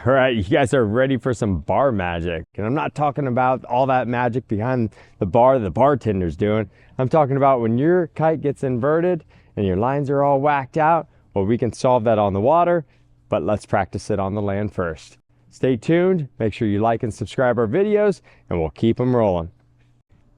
All right, you guys are ready for some bar magic. And I'm not talking about all that magic behind the bar the bartender's doing. I'm talking about when your kite gets inverted and your lines are all whacked out. Well, we can solve that on the water, but let's practice it on the land first. Stay tuned, make sure you like and subscribe our videos, and we'll keep them rolling.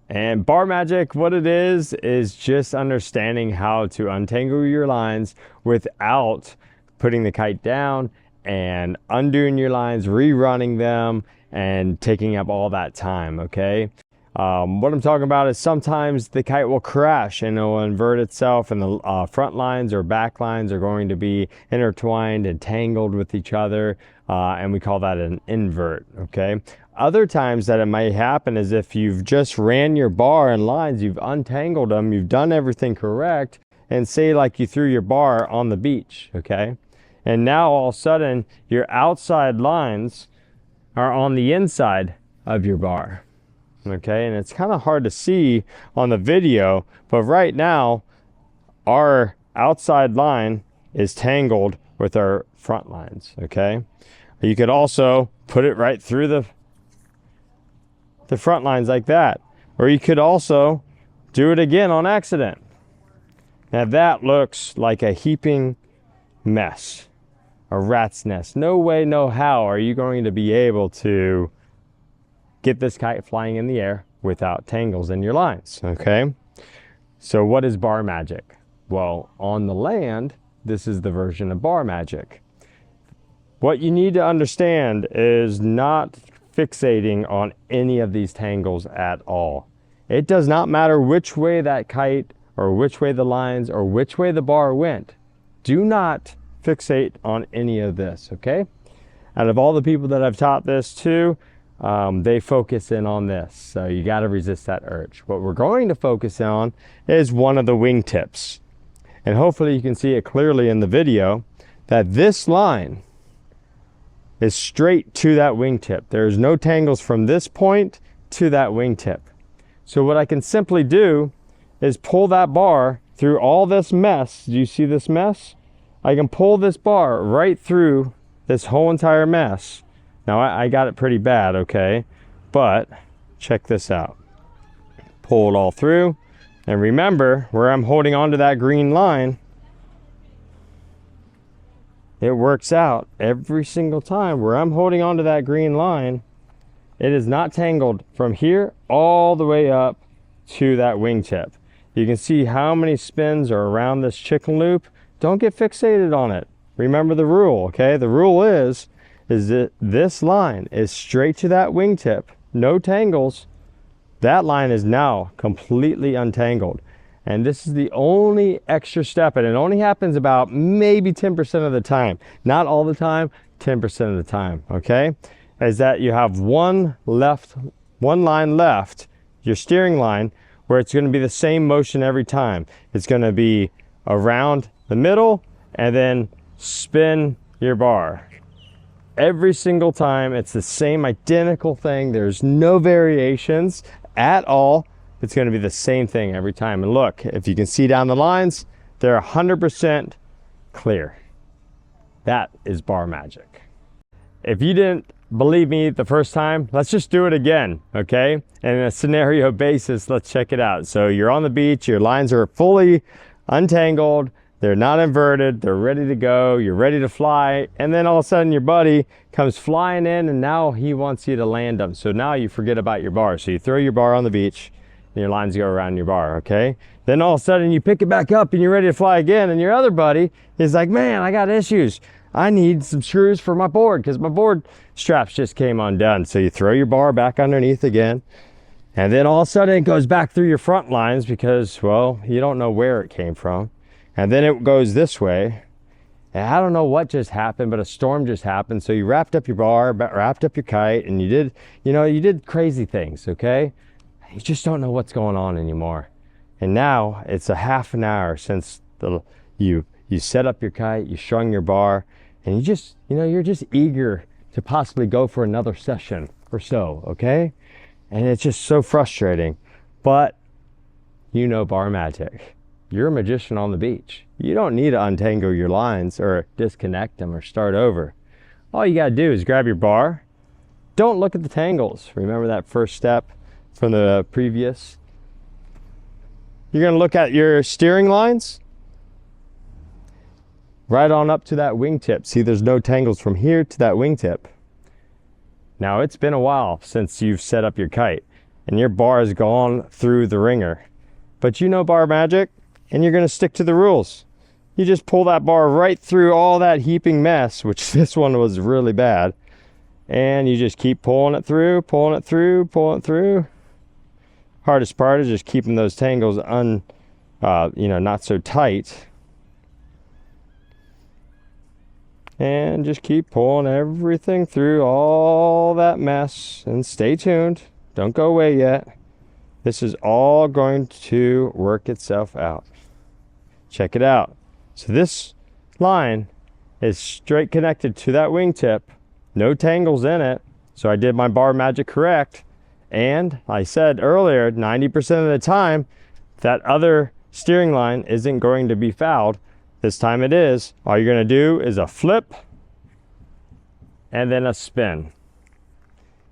And bar magic, what it is just understanding how to untangle your lines without putting the kite down and undoing your lines, rerunning them, and taking up all that time, okay? What I'm talking about is sometimes the kite will crash and it will invert itself, and the front lines or back lines are going to be intertwined and tangled with each other, and we call that an invert, okay? Other times that it may happen is if you've just ran your bar and lines, you've untangled them, you've done everything correct, and say like you threw your bar on the beach, okay? And now all of a sudden your outside lines are on the inside of your bar, okay? And it's kind of hard to see on the video, but right now our outside line is tangled with our front lines, okay? You could also put it right through the front lines like that, or you could also do it again on accident. Now that looks like a heaping mess, a rat's nest. No way, no how are you going to be able to get this kite flying in the air without tangles in your lines, okay? So what is bar magic? Well, on the land, this is the version of bar magic. What you need to understand is not fixating on any of these tangles at all. It does not matter which way that kite or which way the lines or which way the bar went. Do not fixate on any of this, okay? Out of all the people that I've taught this to, they focus in on this. So you got to resist that urge. What we're going to focus on is one of the wingtips. And hopefully you can see it clearly in the video that this line is straight to that wingtip. There's no tangles from this point to that wingtip. So what I can simply do is pull that bar through all this mess. Do you see this mess? I can pull this bar right through this whole entire mess. Now I got it pretty bad, okay? But check this out. Pull it all through. And remember, where I'm holding onto that green line, it works out every single time. Where I'm holding onto that green line, it is not tangled from here all the way up to that wingtip. You can see how many spins are around this chicken loop. Don't get fixated on it. Remember the rule, okay? The rule is that this line is straight to that wingtip, no tangles. That line is now completely untangled. And this is the only extra step, and it only happens about maybe 10% of the time. Not all the time, 10% of the time, okay? Is that you have one line left, your steering line, where it's going to be the same motion every time. It's going to be around the middle and then spin your bar. Every single time, it's the same identical thing. There's no variations at all. It's going to be the same thing every time. And look, if you can see down the lines, they're 100% clear. That is bar magic. If you didn't believe me the first time, let's just do it again, okay? And in a scenario basis, let's check it out. So you're on the beach, your lines are fully untangled, they're not inverted, they're ready to go, you're ready to fly, and then all of a sudden your buddy comes flying in and now he wants you to land them. So now you forget about your bar. So you throw your bar on the beach and your lines go around your bar, okay? Then all of a sudden you pick it back up and you're ready to fly again, and your other buddy is like, man, I got issues. I need some screws for my board because my board straps just came undone. So you throw your bar back underneath again, and then all of a sudden it goes back through your front lines because, well, you don't know where it came from. And then it goes this way. And I don't know what just happened, but a storm just happened. So you wrapped up your bar, wrapped up your kite, and you did crazy things, okay? You just don't know what's going on anymore. And now it's a half an hour since you set up your kite, you strung your bar, and you're just eager to possibly go for another session or so, okay? And it's just so frustrating. But you know bar magic. You're a magician on the beach. You don't need to untangle your lines or disconnect them or start over. all you gotta do is grab your bar. Don't look at the tangles. Remember that first step from the previous? You're gonna look at your steering lines right on up to that wingtip. See, there's no tangles from here to that wingtip. Now, it's been a while since you've set up your kite and your bar has gone through the ringer, but you know bar magic and you're gonna stick to the rules. You just pull that bar right through all that heaping mess, which this one was really bad, and you just keep pulling it through, pulling it through, pulling it through. Hardest part is just keeping those tangles not so tight. And just keep pulling everything through all that mess, and stay tuned. Don't go away yet. This is all going to work itself out. Check it out. So this line is straight connected to that wingtip, no tangles in it. So I did my bar magic correct. And I said earlier, 90% of the time, that other steering line isn't going to be fouled. This time it is. All you're gonna do is a flip and then a spin.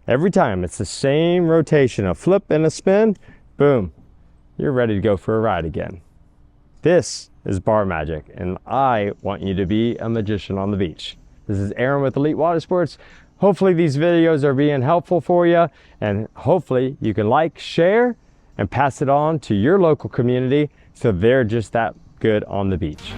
Every time it's the same rotation, a flip and a spin, boom, you're ready to go for a ride again. This is bar magic, and I want you to be a magician on the beach. This is Aaron with Elite Water Sports. Hopefully these videos are being helpful for you, and hopefully you can like, share, and pass it on to your local community so they're just that good on the beach.